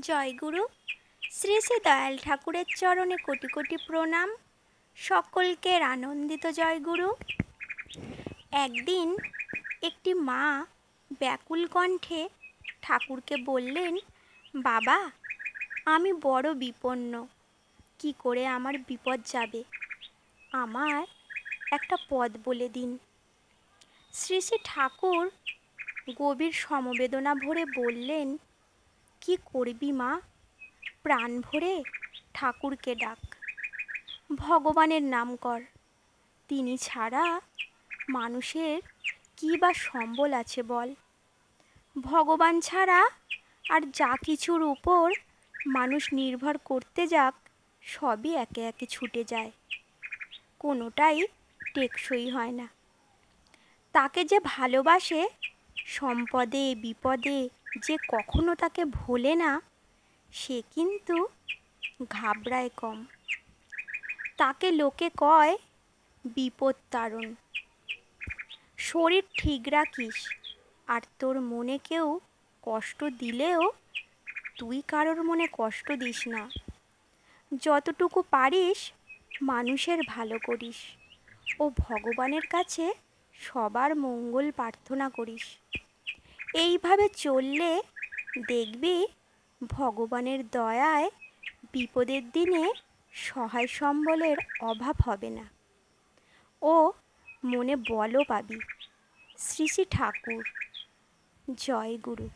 জয়গুরু। শ্রী শ্রী দয়াল ঠাকুরের চরণে কোটি কোটি প্রণাম। সকলকে আনন্দিত জয়গুরু। একদিন একটি মা ব্যাকুল কণ্ঠে ঠাকুরকে বললেন, বাবা, আমি বড় বিপন্ন। কি করে আমার বিপদ যাবে? আমার একটা পথ বলে দিন। শ্রী শ্রী ঠাকুর গভীর সমবেদনা ভরে বললেন, কি করবি মা? প্রাণ ভরে ঠাকুরকে ডাক, ভগবানের নাম কর। তিনি ছাড়া মানুষের কি বা সম্বল আছে বল? ভগবান ছাড়া আর যা কিছুর উপর মানুষ নির্ভর করতে যাক, সবই একে একে ছুটে যায়, কোনোটাই টেকসই হয় না। তাকে যে ভালোবাসে, সম্পদে বিপদে যে কখনো তাকে ভোলে না, সে কিন্তু ঘাবড়ায় কম। তাকে লোকে কয় বিপদ তারণ। শরীর ঠিক রাখিস, আর তোর মনে কেউ কষ্ট দিলেও তুই কারোর মনে কষ্ট দিস না। যতটুকু পারিস মানুষের ভালো করিস ও ভগবানের কাছে সবার মঙ্গল প্রার্থনা করিস। এইভাবে চললে দেখবি ভগবানের দয়ায় বিপদের দিনে সহায় সম্বলের অভাব হবে না ও মনে বলও পাবি। শ্রী শ্রী ঠাকুর। জয় গুরু।